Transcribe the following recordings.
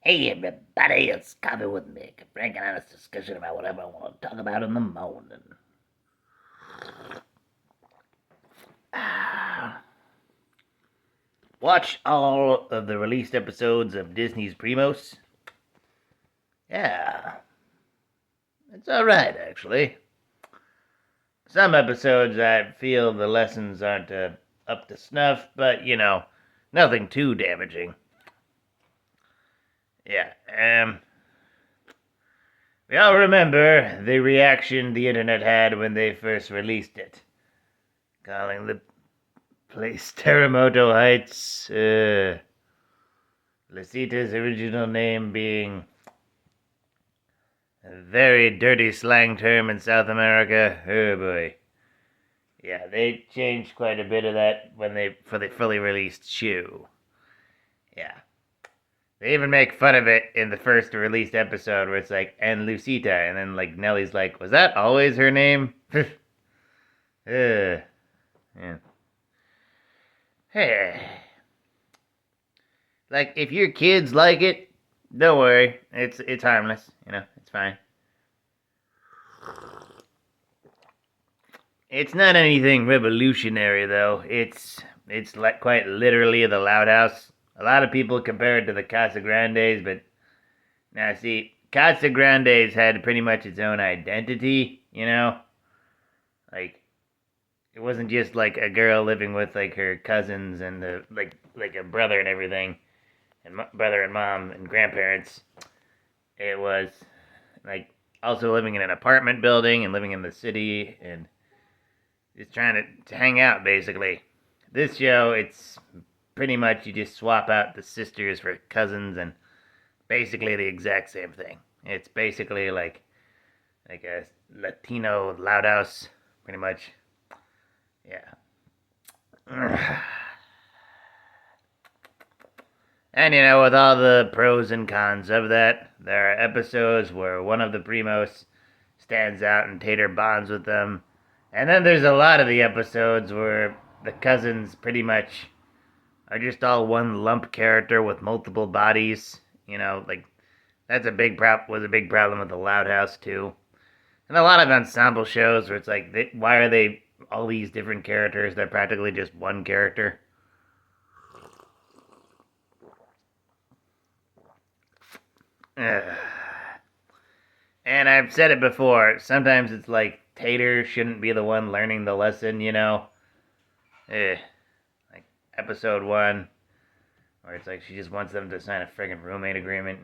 Hey everybody, it's Coffee with Mick, a frank and honest discussion about whatever I want to talk about in the morning. Watch all of the released episodes of Disney's Primos? Yeah, it's alright actually. Some episodes I feel the lessons aren't up to snuff, but nothing too damaging. Yeah, we all remember the reaction the internet had when they first released it, calling the place Terremoto Heights, Lucita's original name being a very dirty slang term in South America. Oh boy. Yeah, they changed quite a bit of that for the fully released shoe. Yeah. They even make fun of it in the first released episode where it's like, and Lucita, and then like Nellie's like, was that always her name? Yeah. Hey. Like, if your kids like it, don't worry. It's harmless. It's fine. It's not anything revolutionary, though. It's like quite literally the Loud House. A lot of people compare it to the Casa Grandes, but now see, Casa Grandes had pretty much its own identity. Like it wasn't just like a girl living with like her cousins and like a brother and everything, and brother and mom and grandparents. It was like also living in an apartment building and living in the city and just trying to hang out, basically. This show, it's pretty much you just swap out the sisters for cousins and basically the exact same thing. It's basically like a Latino Loud House, pretty much. Yeah. And with all the pros and cons of that, there are episodes where one of the Primos stands out and Tater bonds with them. And then there's a lot of the episodes where the cousins pretty much are just all one lump character with multiple bodies. Like that's was a big problem with the Loud House too. And a lot of ensemble shows where it's like, why are they all these different characters? They're practically just one character. And I've said it before. Sometimes it's like Tater shouldn't be the one learning the lesson. Like episode 1, where it's like she just wants them to sign a friggin' roommate agreement.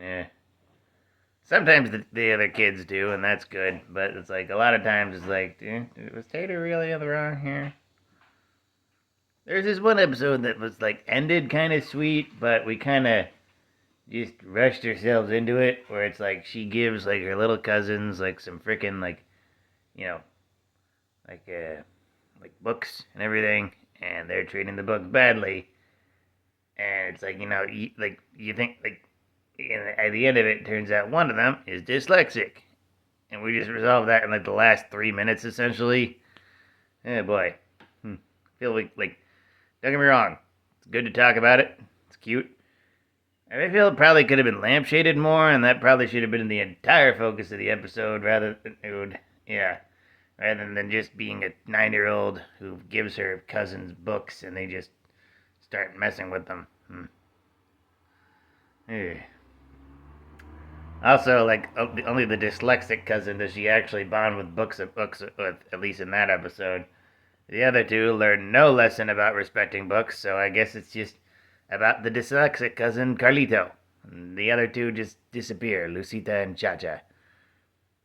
Sometimes the other kids do, and that's good. But it's like a lot of times it's like, was Tater really in the wrong here? There's this one episode that was like ended kind of sweet, but we kind of just rushed ourselves into it, where it's like she gives like her little cousins like some freaking you know like like books and everything, and they're treating the books badly, and it's like you think like at the end of it, it turns out one of them is dyslexic, and we just resolved that in like the last 3 minutes essentially. Oh boy. I feel like don't get me wrong, it's good to talk about it, it's cute. I feel it probably could have been lampshaded more, and that probably should have been the entire focus of the episode rather than just being a 9-year-old who gives her cousins books and they just start messing with them. Also, like only the dyslexic cousin does she actually bond with books, with, at least in that episode. The other two learn no lesson about respecting books, so I guess it's just about the dyslexic cousin Carlito. And the other two just disappear, Lucita and Cha-Cha.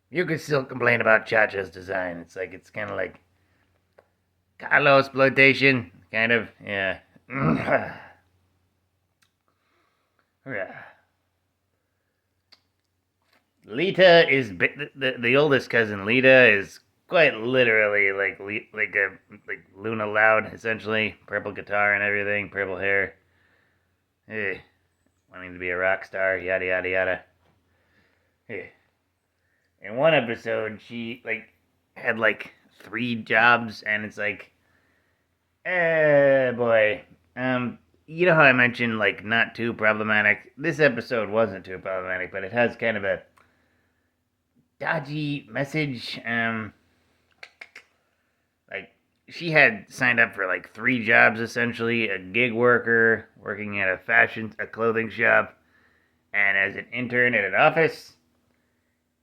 You could still complain about Cha-Cha's design. It's kind of like Carlo exploitation, kind of, yeah. Yeah. Lita is the oldest cousin. Lita is quite literally like Luna Loud, essentially. Purple guitar and everything, purple hair. Wanting to be a rock star, yada yada yada. In one episode, she had 3 jobs, and it's like, boy, you know how I mentioned, like, not too problematic? This episode wasn't too problematic, but it has kind of a dodgy message. Like, she had signed up for, like, 3 jobs, essentially. A gig worker, working at a clothing shop, and as an intern at an office.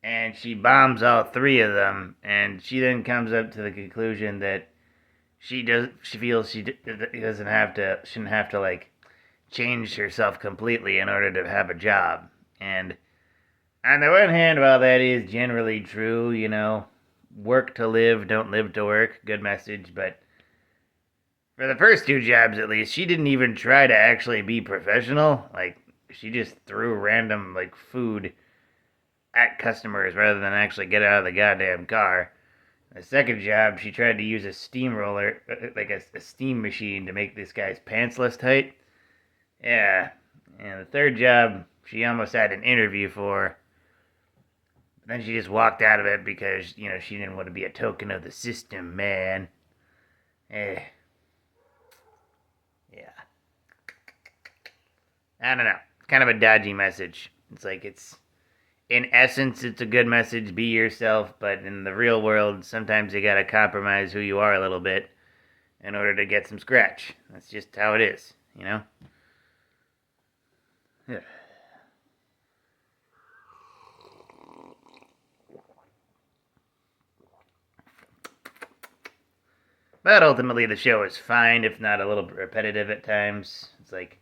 And she bombs all 3 of them, and she then comes up to the conclusion that she feels shouldn't have to, like, change herself completely in order to have a job. And on the one hand, while that is generally true, work to live, don't live to work, good message, but for the first 2 jobs at least, she didn't even try to actually be professional. Like, she just threw random, like, food at customers rather than actually get out of the goddamn car. The second job, she tried to use a steamroller, like a steam machine, to make this guy's pants less tight. Yeah. And the third job, she almost had an interview for. But then she just walked out of it because, she didn't want to be a token of the system, man. Eh. Yeah. I don't know. It's kind of a dodgy message. It's like in essence, it's a good message, be yourself, but in the real world, sometimes you gotta compromise who you are a little bit in order to get some scratch. That's just how it is, Yeah. But ultimately, the show is fine, if not a little repetitive at times. It's like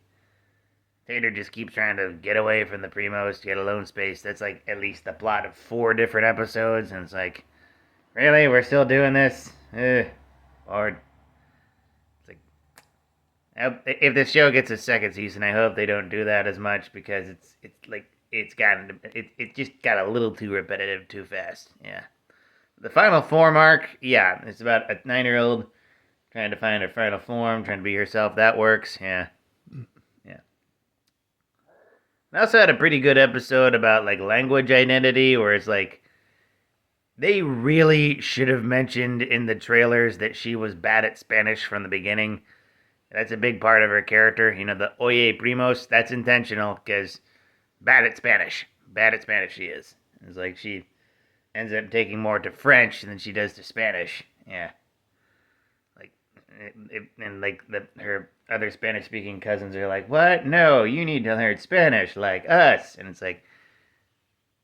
Tater just keeps trying to get away from the Primos to get alone space. That's like at least the plot of 4 different episodes, and it's like, really, we're still doing this? Or it's like, if this show gets a second season, I hope they don't do that as much, because it just got a little too repetitive too fast. Yeah. The final form arc, yeah, it's about a 9-year-old trying to find her final form, trying to be herself. That works, yeah. Yeah. I also had a pretty good episode about, like, language identity, where it's like, they really should have mentioned in the trailers that she was bad at Spanish from the beginning. That's a big part of her character. The Oye Primos, that's intentional, because bad at Spanish. Bad at Spanish she is. It's like she ends up taking more to French than she does to Spanish. Yeah. Like, her other Spanish-speaking cousins are like, what? No, you need to learn Spanish like us. And it's like,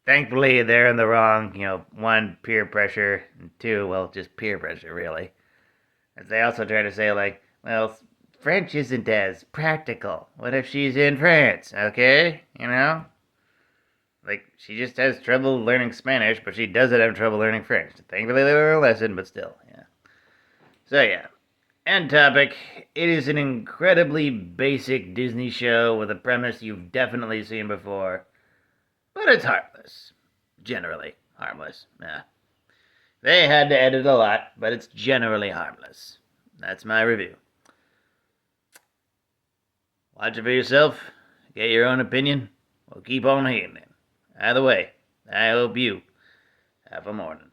thankfully, they're in the wrong. 1, peer pressure, and 2, well, just peer pressure, really. As they also try to say, like, well, French isn't as practical. What if she's in France, okay? Like, she just has trouble learning Spanish, but she doesn't have trouble learning French. Thankfully, they learn a lesson, but still, yeah. So, yeah. End topic. It is an incredibly basic Disney show with a premise you've definitely seen before, but it's harmless. Generally harmless, yeah. They had to edit a lot, but it's generally harmless. That's my review. Watch it for yourself. Get your own opinion. We'll keep on hating it. Either way, I hope you have a morning.